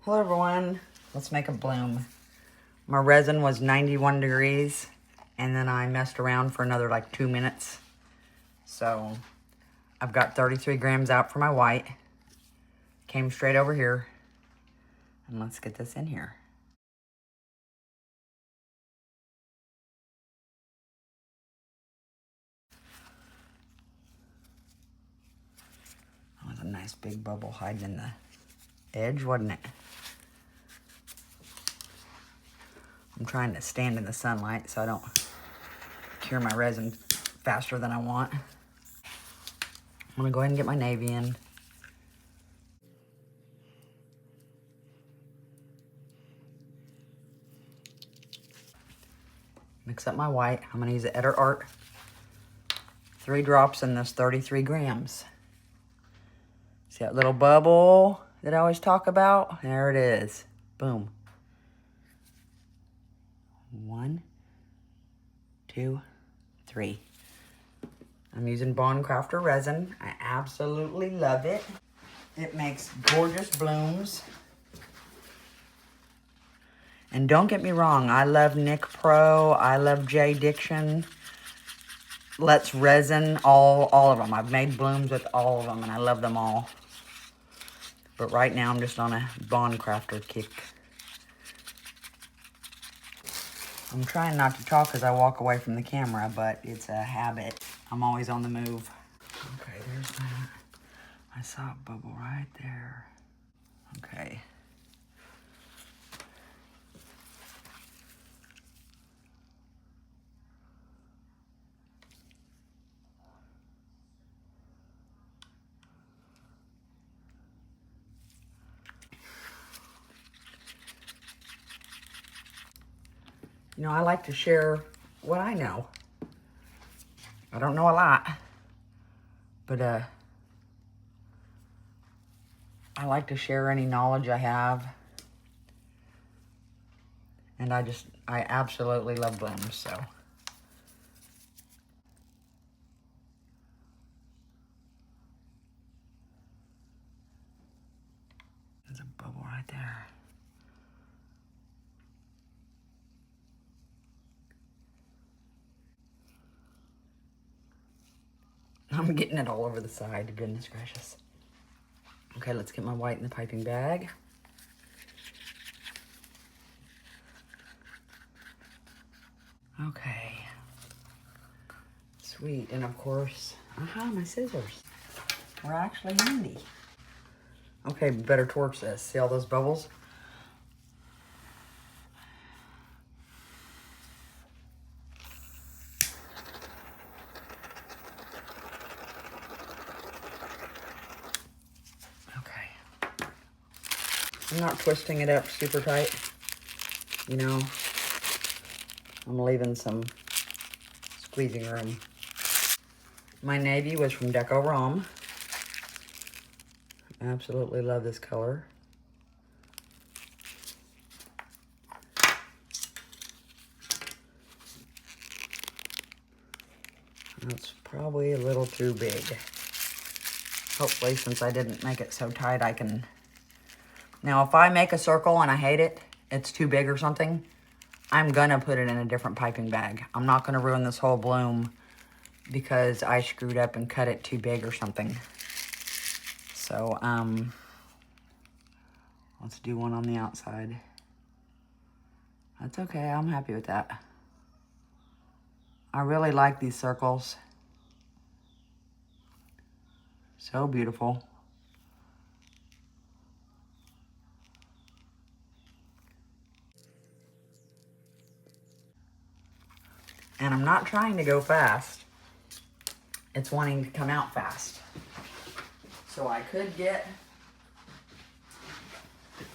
Hello everyone, let's make a bloom. My resin was 91 degrees and then I messed around for another like 2 minutes. So I've got 33 grams out for my white. Came straight over here and let's get this in here. That was a nice big bubble hiding in the edge, wasn't it? I'm trying to stand in the sunlight so I don't cure my resin faster than I want. I'm gonna go ahead and get my navy in. Mix up my white. I'm gonna use the Etter Art. 3 drops in this 33 grams. See that little bubble that I always talk about? There it is. Boom. 1, 2, 3. I'm using Bondcraftor resin. I absolutely love it. It makes gorgeous blooms. And don't get me wrong, I love Nick Pro, I love J Diction. Let's Resin, all of them. I've made blooms with all of them and I love them all. But right now I'm just on a Bondcraftor kick. I'm trying not to talk as I walk away from the camera, but it's a habit. I'm always on the move. Okay, there's that. I saw a bubble right there. Okay. You know, I like to share what I know. I don't know a lot, but I like to share any knowledge I have. And I absolutely love blooms, so. There's a bubble right there. I'm getting it all over the side, goodness gracious. Okay, let's get my white in the piping bag. Okay. Sweet, and of course, my scissors. We're actually handy. Okay, better torch this. See all those bubbles? Okay. I'm not twisting it up super tight. You know, I'm leaving some squeezing room. My navy was from Decorom. I absolutely love this color. That's probably a little too big. Hopefully, since I didn't make it so tight, I can... Now, if I make a circle and I hate it, it's too big or something, I'm gonna put it in a different piping bag. I'm not gonna ruin this whole bloom because I screwed up and cut it too big or something. So, let's do one on the outside. That's okay, I'm happy with that. I really like these circles. So beautiful. And I'm not trying to go fast. It's wanting to come out fast. So I could get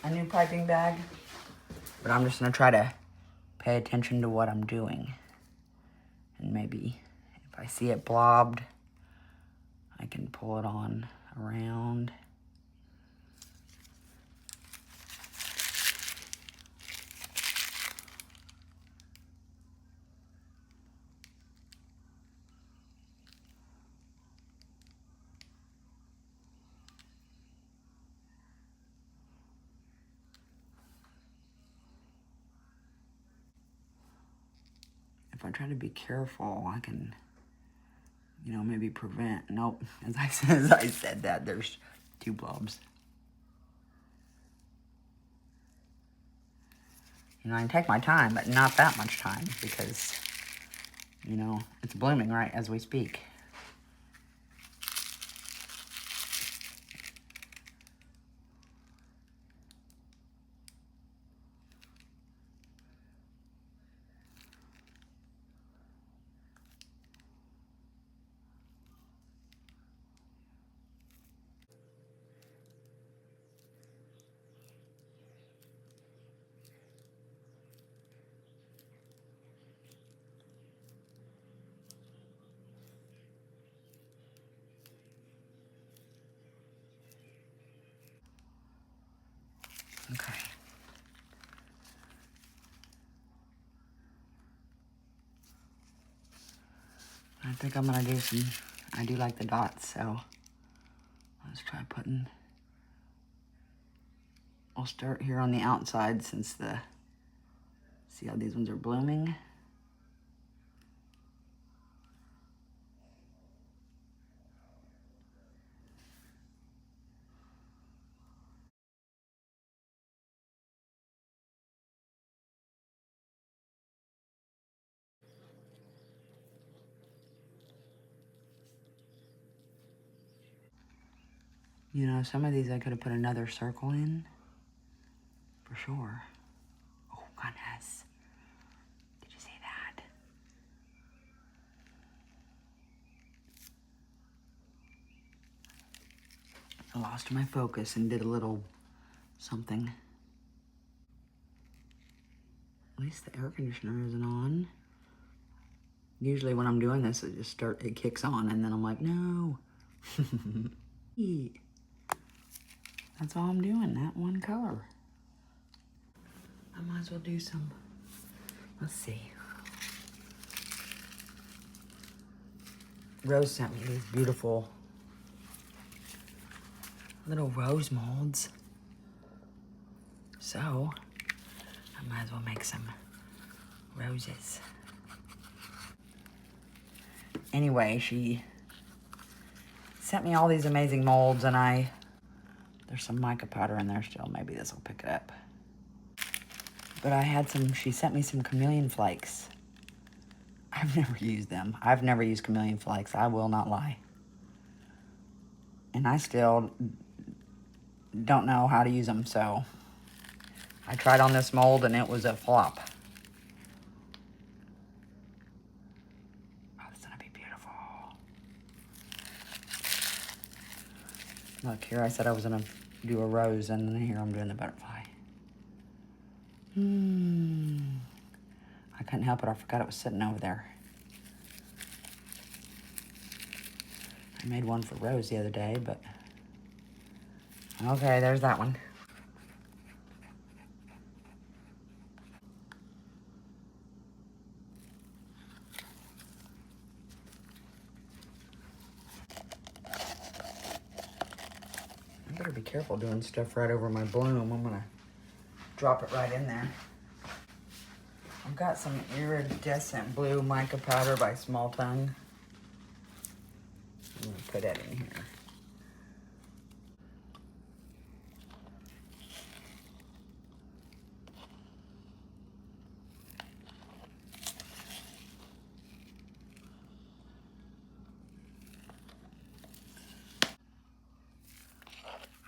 a new piping bag, but I'm just gonna try to pay attention to what I'm doing. And maybe if I see it blobbed, I can pull it on around. if I try to be careful, I can, you know, maybe prevent. Nope, as I said that, there's 2 blobs. You know, I can take my time, but not that much time because, you know, it's blooming right as we speak. Okay. I think I'm gonna do some, I do like the dots, so let's try putting, I'll start here on the outside since see how these ones are blooming? You know, some of these I could have put another circle in, for sure. Oh, goodness. Did you see that? I lost my focus and did a little something. At least the air conditioner isn't on. Usually when I'm doing this, it kicks on and then I'm like, no. That's all I'm doing, that one color. I might as well do some, let's see. Rose sent me these beautiful little rose molds. So, I might as well make some roses. Anyway, she sent me all these amazing molds and there's some mica powder in there still. Maybe this will pick it up. But I had she sent me some chameleon flakes. I've never used them. I've never used chameleon flakes. I will not lie. And I still don't know how to use them, so I tried on this mold and it was a flop. Oh, this is gonna be beautiful. Look, here I said I was gonna do a rose and then here I'm doing the butterfly. I couldn't help it. I forgot it was sitting over there. I made one for Rose the other day, but okay, there's that one. I better be careful doing stuff right over my bloom. I'm gonna drop it right in there. I've got some iridescent blue mica powder by Small Tongue. I'm gonna put that in here.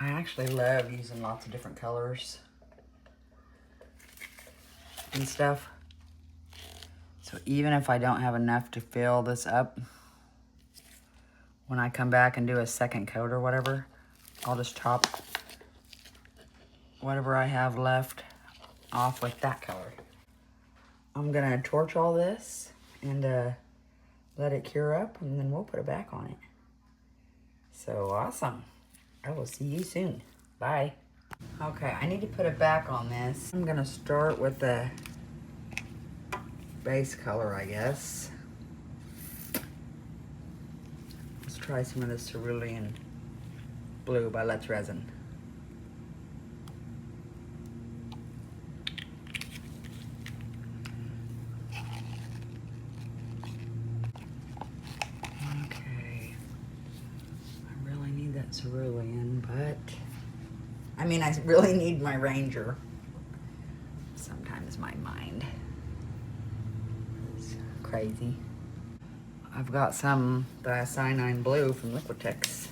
I actually love using lots of different colors and stuff. So even if I don't have enough to fill this up, when I come back and do a second coat or whatever, I'll just top whatever I have left off with that color. I'm gonna torch all this and let it cure up and then we'll put it back on it. So awesome. I will see you soon. Bye. Okay, I need to put it back on this. I'm gonna start with the base color, I guess. Let's try some of this cerulean blue by Resin. mean, I really need my Ranger. Sometimes my mind is crazy. I've got some diacyanine blue from Liquitex.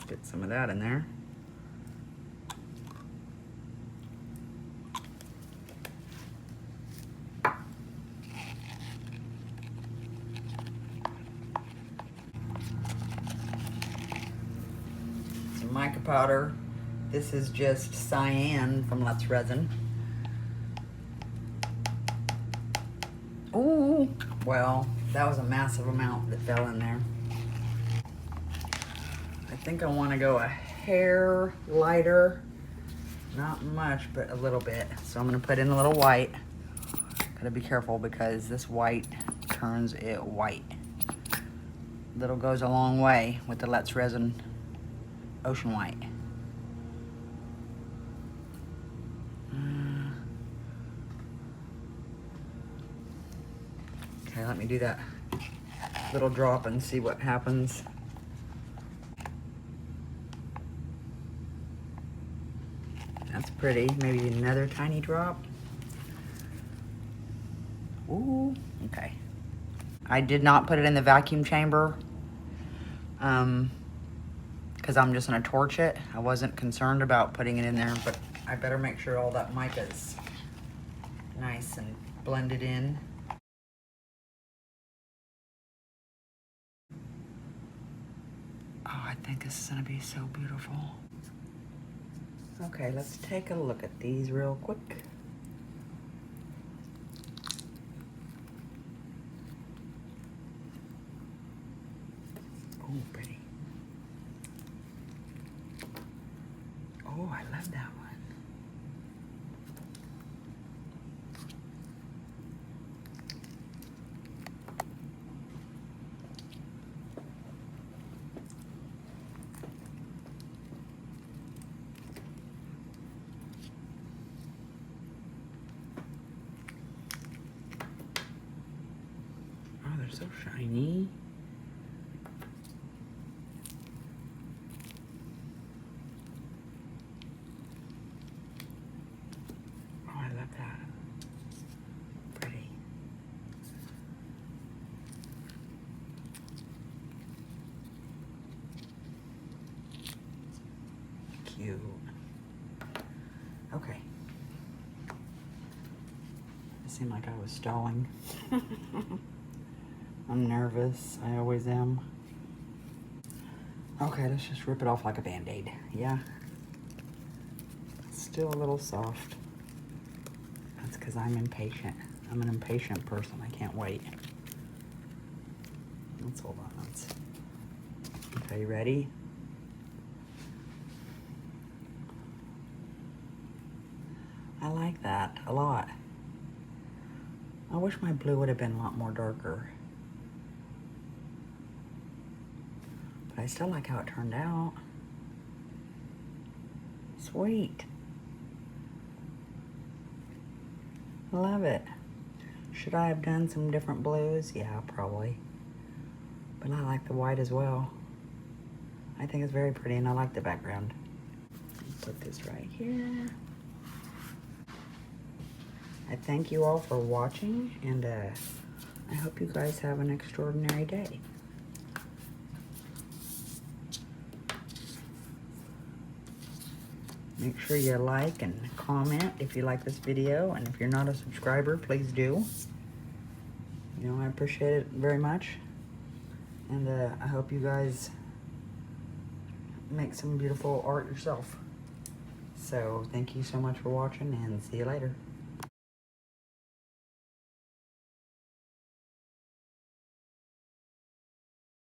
Get some of that in there. Some mica powder. This is just cyan from Let's Resin. Ooh, well, that was a massive amount that fell in there. I think I want to go a hair lighter. Not much, but a little bit. So I'm going to put in a little white. Gotta be careful because this white turns it white. Little goes a long way with the Let's Resin Ocean White. Okay, let me do that little drop and see what happens. That's pretty. Maybe another tiny drop. Ooh, okay. I did not put it in the vacuum chamber because I'm just gonna torch it. I wasn't concerned about putting it in there, but I better make sure all that mica's nice and blended in. Oh, I think this is gonna be so beautiful. Okay, let's take a look at these real quick. Oh, pretty. Oh, I love that one. Oh, they're so shiny. Oh, I love that. Pretty. Cute. Okay. It seemed like I was stalling. I'm nervous. I always am. Okay, let's just rip it off like a Band-Aid. Yeah. It's still a little soft. That's because I'm impatient. I'm an impatient person. I can't wait. Let's hold on. Okay, you ready? I like that a lot. I wish my blue would have been a lot more darker. But I still like how it turned out. Sweet. I love it. Should I have done some different blues? Yeah, probably. But I like the white as well. I think it's very pretty and I like the background. Put this right here. I thank you all for watching, and I hope you guys have an extraordinary day. Make sure you like and comment if you like this video, and if you're not a subscriber, please do. You know, I appreciate it very much, and I hope you guys make some beautiful art yourself. So thank you so much for watching, and see you later.